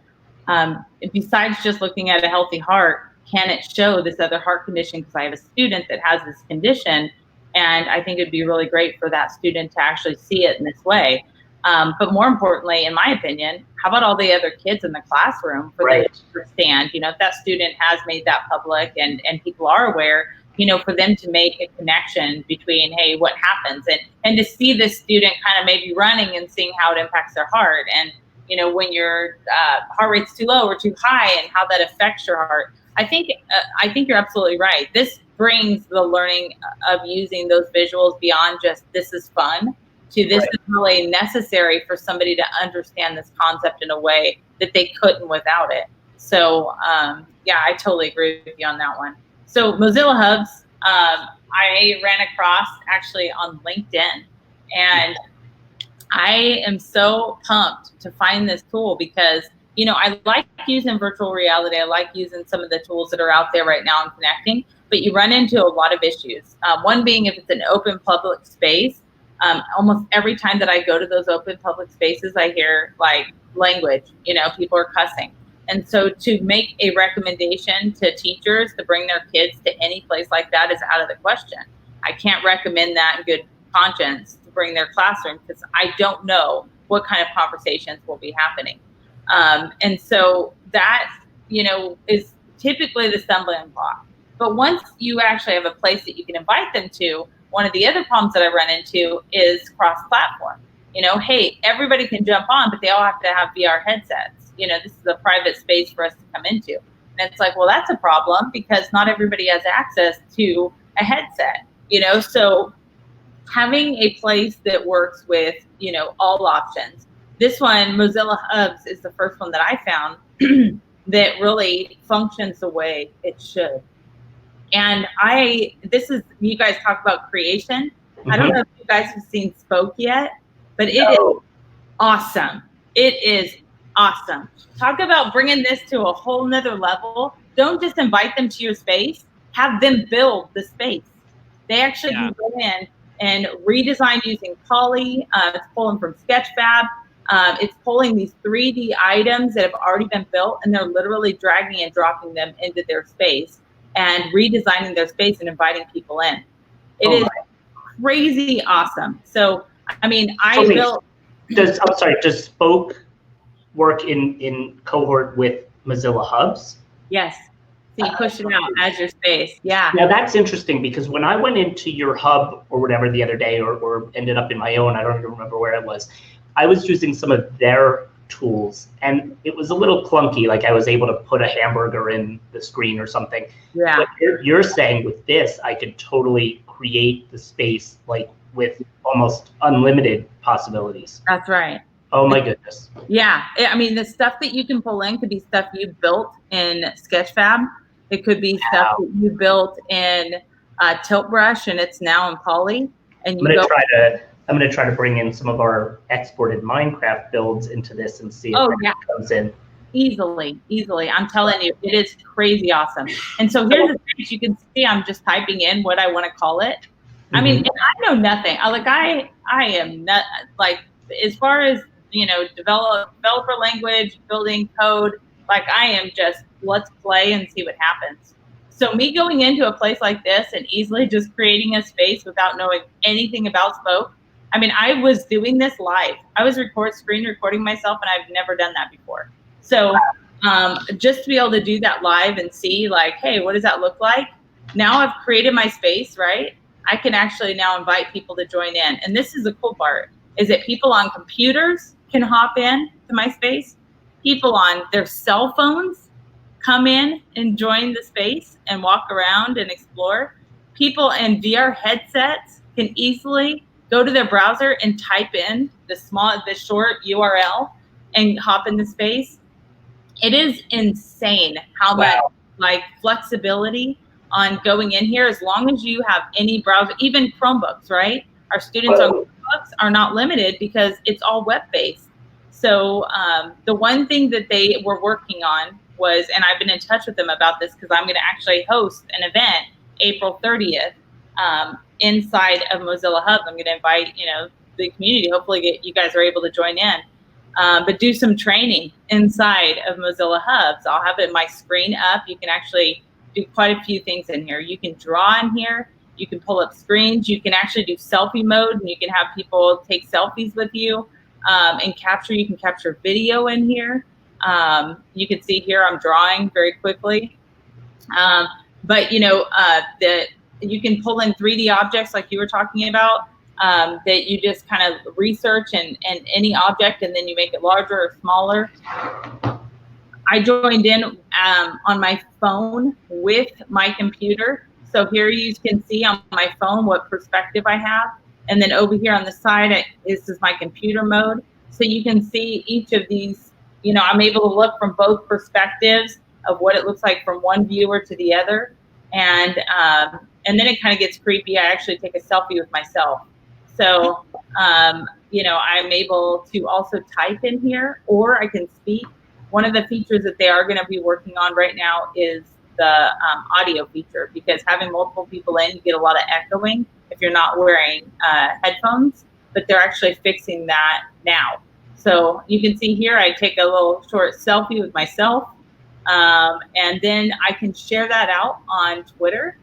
besides just looking at a healthy heart, can it show this other heart condition? Because I have a student that has this condition, and I think it'd be really great for that student to actually see it in this way. But more importantly, in my opinion, how about all the other kids in the classroom for them to understand, if that student has made that public and people are aware, for them to make a connection between, hey, what happens, and to see this student kind of maybe running and seeing how it impacts their heart, and when your heart rate's too low or too high, and how that affects your heart. I think you're absolutely right. This brings the learning of using those visuals beyond just this is fun to this is really necessary for somebody to understand this concept in a way that they couldn't without it. So yeah, I totally agree with you on that one. So Mozilla Hubs, I ran across actually on LinkedIn, and I am so pumped to find this tool because, I like using virtual reality. I like using some of the tools that are out there right now and connecting, but you run into a lot of issues. One being, if it's an open public space, almost every time that I go to those open public spaces, I hear like language, people are cussing. And so to make a recommendation to teachers to bring their kids to any place like that is out of the question. I can't recommend that in good conscience to bring their classroom because I don't know what kind of conversations will be happening. And so that, is typically the stumbling block. But once you actually have a place that you can invite them to, one of the other problems that I run into is cross-platform. Hey, everybody can jump on, but they all have to have VR headsets. This is a private space for us to come into. And it's like, well, that's a problem because not everybody has access to a headset, so having a place that works with, all options. This one, Mozilla Hubs, is the first one that I found that really functions the way it should. And you guys talk about creation. I don't know if you guys have seen Spoke yet, but it is awesome. It is awesome. Talk about bringing this to a whole nother level. Don't just invite them to your space, have them build the space. They actually can go in and redesign using Poly. It's pulling from Sketchfab. It's pulling these 3D items that have already been built, and they're literally dragging and dropping them into their space and redesigning their space and inviting people in. It is crazy awesome. So, Does Spoke work in cohort with Mozilla Hubs? Yes. So you push it out as your space. Yeah. Now that's interesting because when I went into your hub or whatever the other day, or ended up in my own, I don't even remember where it was, I was using some of their tools and it was a little clunky. Like I was able to put a hamburger in the screen or something. Yeah. But you're saying with this, I could totally create the space like with almost unlimited possibilities. That's right. Oh my goodness. Yeah. The stuff that you can pull in could be stuff you built in Sketchfab. It could be stuff that you built in Tilt Brush and it's now in Poly. And I'm gonna try to bring in some of our exported Minecraft builds into this and see if it comes in. Easily. I'm telling you, it is crazy awesome. And so here's the thing, you can see I'm just typing in what I want to call it. I mean, and I know nothing. I am not like, as far as, developer language, building code, like I am just, let's play and see what happens. So me going into a place like this and easily just creating a space without knowing anything about Spoke, I mean, I was doing this live. I was screen recording myself, and I've never done that before. So just to be able to do that live and see like, hey, what does that look like? Now I've created my space, right? I can actually now invite people to join in. And this is the cool part, is that people on computers can hop in to my space. People on their cell phones come in and join the space and walk around and explore. People in VR headsets can easily go to their browser and type in the short URL and hop in the space. It is insane how much like flexibility on going in here, as long as you have any browser, even Chromebooks, right? Our students on Chromebooks are not limited because it's all web-based. So the one thing that they were working on was, and I've been in touch with them about this because I'm going to actually host an event April 30th inside of Mozilla Hubs. I'm going to invite, the community. Hopefully you guys are able to join in, but do some training inside of Mozilla Hubs. I'll have my screen up. You can actually do quite a few things in here. You can draw in here. You can pull up screens. You can actually do selfie mode, and you can have people take selfies with you and capture. You can capture video in here. You can see here I'm drawing very quickly. But you can pull in 3D objects like you were talking about, that you just kind of research and any object, and then you make it larger or smaller. I joined in on my phone with my computer. So here you can see on my phone what perspective I have. And then over here on the side, this is my computer mode. So you can see each of these, I'm able to look from both perspectives of what it looks like from one viewer to the other. And then it kind of gets creepy. I actually take a selfie with myself. So, I'm able to also type in here, or I can speak. One of the features that they are going to be working on right now is the audio feature, because having multiple people in, you get a lot of echoing if you're not wearing headphones, but they're actually fixing that now. So you can see here, I take a little short selfie with myself, and then I can share that out on Twitter.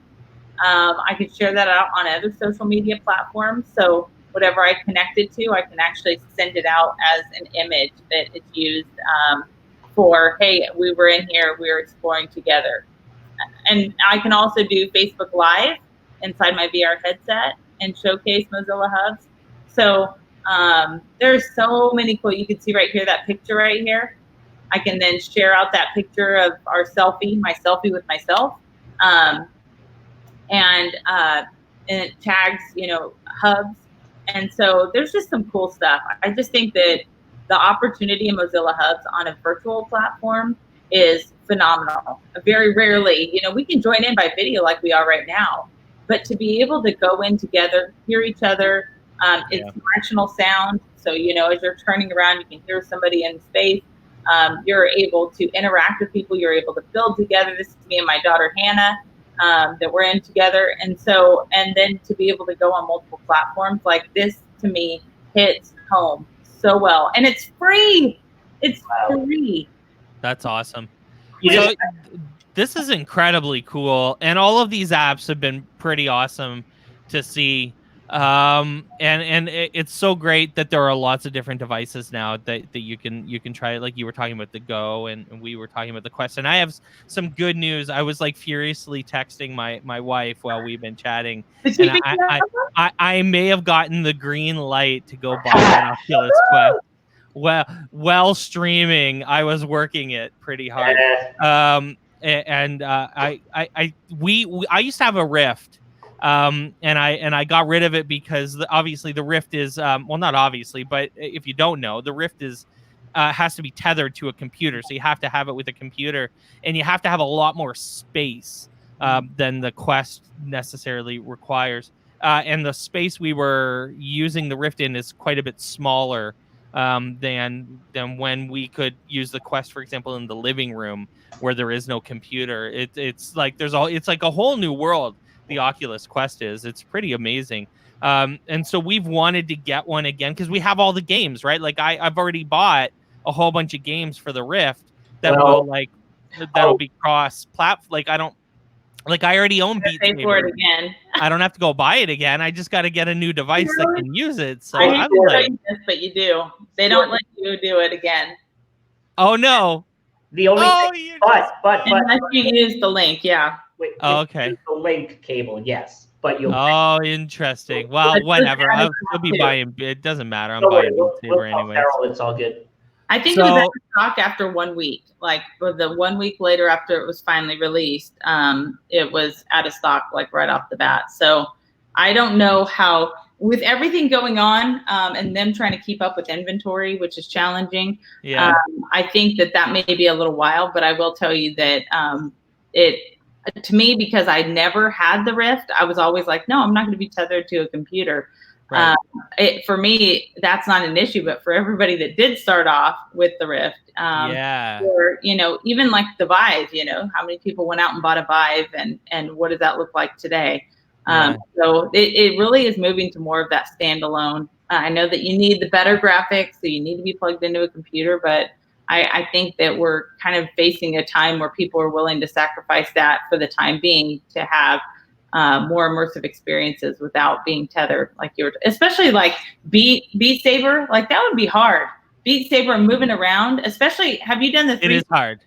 I can share that out on other social media platforms. So whatever I connect it to, I can actually send it out as an image that is used for, hey, we were in here, we were exploring together. And I can also do Facebook Live inside my VR headset and showcase Mozilla Hubs. So there's so many cool, you can see right here, that picture right here. I can then share out that picture of our selfie, my selfie with myself. And it tags, Hubs. And so there's just some cool stuff. I just think that the opportunity in Mozilla Hubs on a virtual platform is phenomenal. Very rarely, we can join in by video like we are right now, but to be able to go in together, hear each other, it's directional sound. So, as you're turning around, you can hear somebody in space. You're able to interact with people. You're able to build together. This is me and my daughter, Hannah, that we're in together. And then to be able to go on multiple platforms like this, to me, hits home so well. And it's free. It's free. That's awesome. So this is incredibly cool. And all of these apps have been pretty awesome to see. And it's so great that there are lots of different devices now that you can try, like you were talking about the Go, and we were talking about the Quest. And I have some good news. I was like furiously texting my wife while we've been chatting, and I may have gotten the green light to go buy an Oculus Quest. While streaming, I was working it pretty hard. I used to have a Rift. And I got rid of it because obviously the Rift is well, not obviously, but if you don't know, the Rift is has to be tethered to a computer, so you have to have it with a computer, and you have to have a lot more space than the Quest necessarily requires. And the space we were using the Rift in is quite a bit smaller than when we could use the Quest, for example, in the living room where there is no computer. It's like it's like a whole new world. The Oculus Quest is. It's pretty amazing. And so we've wanted to get one again because we have all the games, right? Like I've already bought a whole bunch of games for the Rift that will be cross platform. Like Like I already own Beat Pay for it Saber. again. I don't have to go buy it again. I just got to get a new device that can use it. So I hate I'm to tell like, you this, but you do. They don't let you do it again oh no. The only Oh, thing, you but unless you use the link. Yeah. wait, Oh, if you okay. use the link cable, yes, but you'll. Oh, interesting. Well, But whatever. just I'll still be too. buying. It doesn't matter. I'm Don't worry, buying Beat we'll Saber tell anyways. Carol it's all good. I think it was So- out of stock after 1 week. Like for the 1 week later after it was finally released, it was out of stock like right off the bat. So I don't know how, with everything going on and them trying to keep up with inventory, which is challenging. Yeah. I think that may be a little while, but I will tell you that to me, because I never had the Rift, I was always like, no, I'm not going to be tethered to a computer. Right. For me, that's not an issue, but for everybody that did start off with the Rift, Yeah. or, even like the Vive, how many people went out and bought a Vive and what does that look like today? Yeah. So it really is moving to more of that standalone. I know that you need the better graphics, so you need to be plugged into a computer, but I think that we're kind of facing a time where people are willing to sacrifice that for the time being to have more immersive experiences without being tethered, like you were, especially like Beat Saber, like that would be hard. Beat Saber and moving around, especially. Have you done the? It is hard.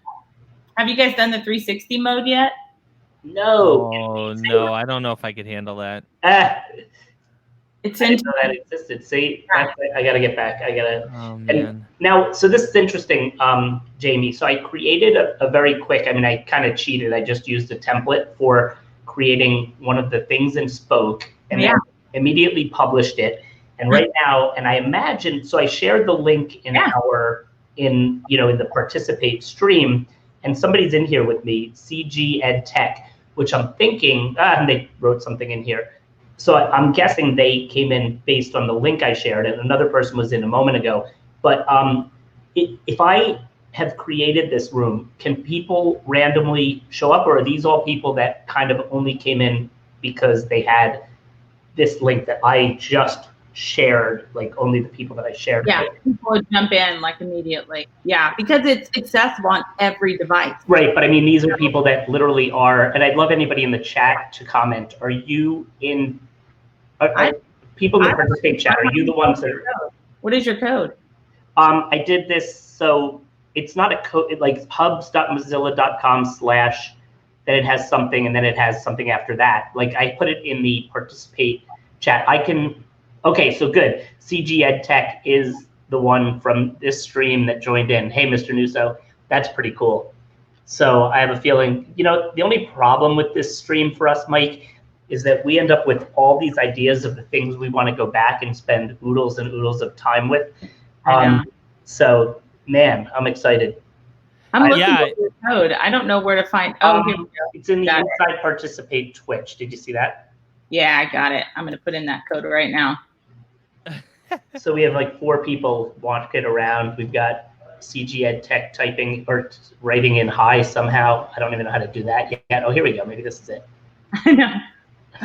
Have you guys done the 360 mode yet? No. Oh no, I don't know if I could handle that. It's I didn't know that existed. See, I gotta get back. Oh And man. now, so this is interesting, Jamie. So I created a very quick. I mean, I kind of cheated. I just used a template for creating one of the things in Spoke, and then immediately published it. And right now, and I imagine, so I shared the link in in the participate stream, and somebody's in here with me, CG Ed Tech, which I'm thinking, and they wrote something in here. So I'm guessing they came in based on the link I shared, and another person was in a moment ago. But if I have created this room, can people randomly show up, or are these all people that kind of only came in because they had this link that I just shared, like only the people that I shared? Yeah, with? people would jump in like immediately. Yeah, because it's accessible on every device. Right, but I mean, these are people that literally are, and I'd love anybody in the chat to comment. Are you in, are people in the participate chat, are you the ones that are? What is your code? I did this, so it's not a code, like hubs.mozilla.com/ then it has something, and then it has something after that. Like I put it in the participate chat. Okay, so good. CG Ed Tech is the one from this stream that joined in. Hey, Mr. Nuso, that's pretty cool. So I have a feeling, the only problem with this stream for us, Mike, is that we end up with all these ideas of the things we want to go back and spend oodles and oodles of time with. So, man, I'm excited. I'm looking for your code. I don't know where to find. Oh, here we go. It's in the Inside Participate Twitch. Did you see that? Yeah, I got it. I'm going to put in that code right now. So we have like 4 people walking around. We've got CG Ed Tech typing or writing in hi somehow. I don't even know how to do that yet. Oh, here we go. Maybe this is it. I know.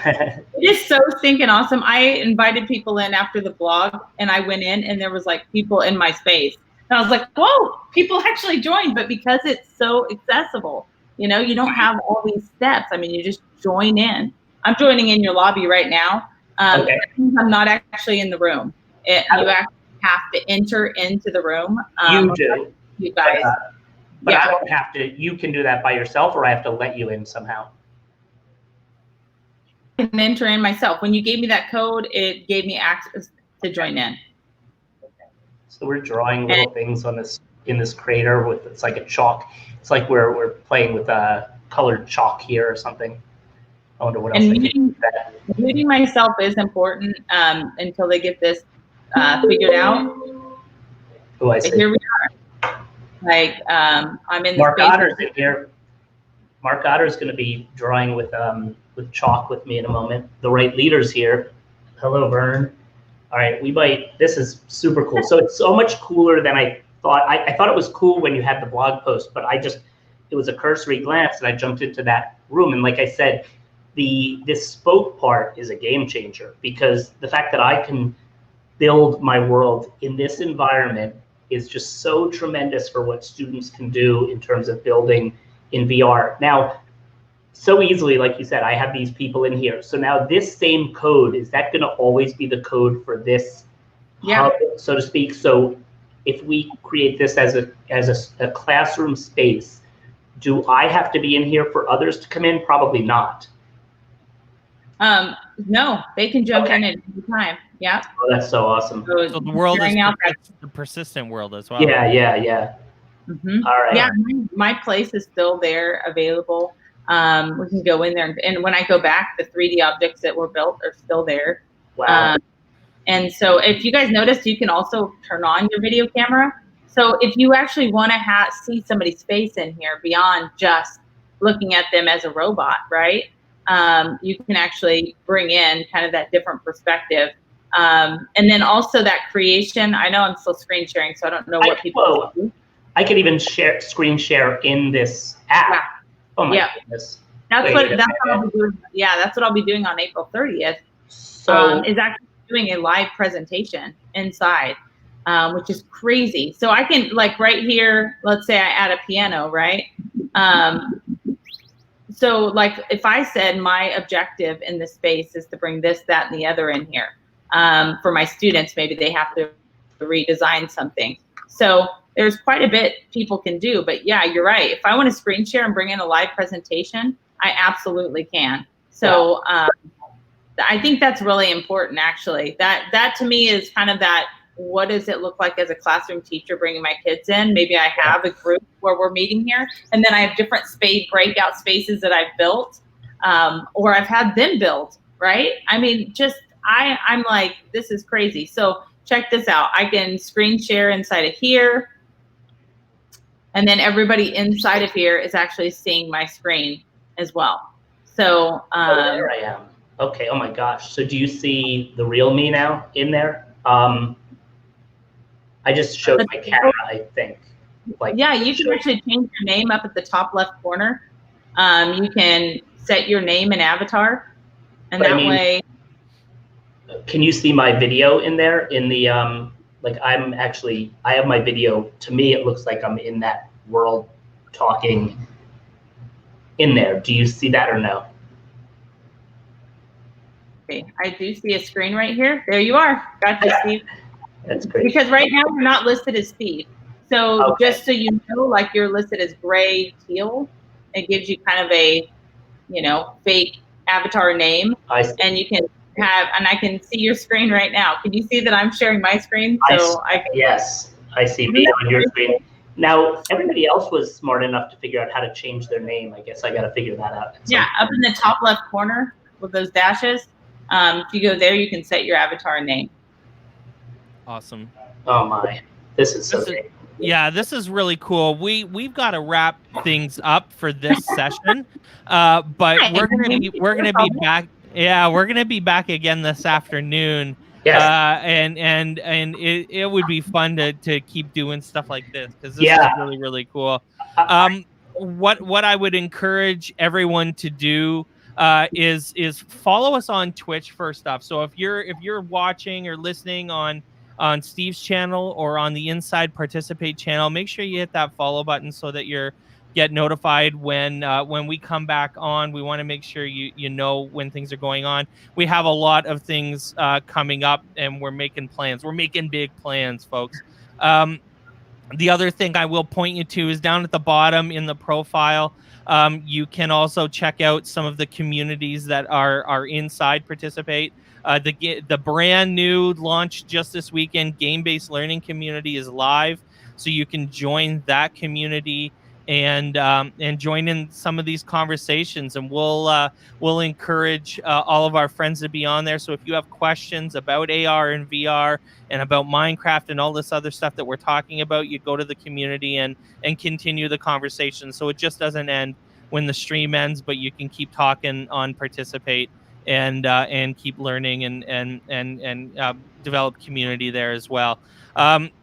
It is so stinking awesome. I invited people in after the blog, and I went in, and there was like people in my space. And I was like, whoa, people actually joined. But because it's so accessible, you don't have all these steps. I mean, you just join in. I'm joining in your lobby right now. Okay. I'm not actually in the room. You actually have to enter into the room. You do. You guys. But I don't have to. You can do that by yourself, or I have to let you in somehow. I can enter in myself. When you gave me that code, it gave me access to join in. So we're drawing little things on this in this crater with, it's like a chalk. It's like we're playing with colored chalk here or something. I wonder what else. And muting myself is important until they get this figured out. Oh, I see. Here we are. Like I'm in the Mark space. Otter's in here. Mark Otter's going to be drawing with chalk with me in a moment. The right leader's here. Hello, Vern. All right, this is super cool. So it's so much cooler than I thought. I thought it was cool when you had the blog post, but it was a cursory glance and I jumped into that room. And like I said, this Spoke part is a game changer, because the fact that I can build my world in this environment is just so tremendous for what students can do in terms of building in VR. Now, so easily, like you said, I have these people in here. So now this same code, is that going to always be the code for this hub, so to speak? So if we create this as a classroom space, do I have to be in here for others to come in? Probably not. No, they can jump in at any time. Yeah. Oh, that's so awesome. So the world is the persistent world as well. Yeah, yeah, yeah. Mm-hmm. All right. Yeah, my place is still there, available. We can go in there, and when I go back, the 3D objects that were built are still there. Wow. And so if you guys noticed, you can also turn on your video camera. So if you actually want to see somebody's face in here beyond just looking at them as a robot, right? You can actually bring in kind of that different perspective. And then also that creation. I know I'm still screen sharing, so I don't know what people do. I could even screen share in this app. Yeah. Oh my goodness. That's what I'll be doing. Yeah, that's what I'll be doing on April 30th. So is actually doing a live presentation inside, which is crazy. So I can, like, right here, let's say I add a piano, right? So like if I said my objective in this space is to bring this, that, and the other in here, for my students, maybe they have to redesign something. So there's quite a bit people can do, but yeah, you're right. If I want to screen share and bring in a live presentation, I absolutely can. So I think that's really important, actually. That to me is kind of that, what does it look like as a classroom teacher bringing my kids in? Maybe I have a group where we're meeting here, and then I have different breakout spaces that I've built, or I've had them build, right? I mean, I'm like, this is crazy. So check this out. I can screen share inside of here, and then everybody inside of here is actually seeing my screen as well. So there I am. Okay. Oh my gosh. So do you see the real me now in there? I just showed my camera, I think. Like, yeah, you can actually change your name up at the top left corner. You can set your name and avatar, and that way. Can you see my video in there? In the like, I have my video. To me, it looks like I'm in that world talking in there. Do you see that or no? Okay, I do see a screen right here. There you are. Got you, Steve. That's great. Because right now you're not listed as Steve. So just so you know, like, you're listed as gray teal. It gives you kind of a, fake avatar name. And you can and I can see your screen right now. Can you see that I'm sharing my screen? Yes, I see me on your screen. Now, everybody else was smart enough to figure out how to change their name. I guess I got to figure that out. Yeah, up in the top left corner with those dashes. If you go there, you can set your avatar name. Awesome. Oh my, this is so great. Yeah, this is really cool. We've got to wrap things up for this session, but we're gonna be back. Yeah, we're gonna be back again this afternoon. Yes. And it would be fun to keep doing stuff like this, because this is really, really cool. What I would encourage everyone to do is follow us on Twitch first off. So if you're watching or listening on Steve's channel or on the Inside Participate channel, make sure you hit that follow button so that you're get notified when we come back on. We want to make sure you know when things are going on. We have a lot of things coming up, and we're making plans. We're making big plans, folks. The other thing I will point you to is down at the bottom in the profile. You can also check out some of the communities that are inside Participate. The brand new launch just this weekend, Game-Based Learning Community, is live, so you can join that community and join in some of these conversations, and we'll encourage all of our friends to be on there. So if you have questions about AR and VR and about Minecraft and all this other stuff that we're talking about, you go to the community and continue the conversation. So it just doesn't end when the stream ends, but you can keep talking on Participate and keep learning and develop community there as well.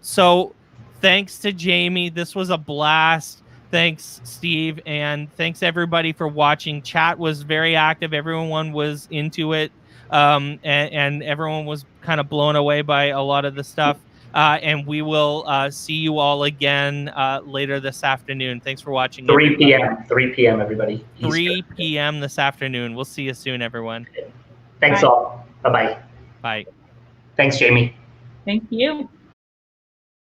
So thanks to Jamie. This was a blast. Thanks, Steve, and thanks everybody for watching. Chat was very active. Everyone was into it, and everyone was kind of blown away by a lot of the stuff. And we will see you all again later this afternoon. Thanks for watching. 3 p.m. 3 p.m. everybody. 3 p.m. this afternoon. We'll see you soon, everyone. Thanks Bye. all. Bye-bye. Bye. Thanks, Jamie. Thank you.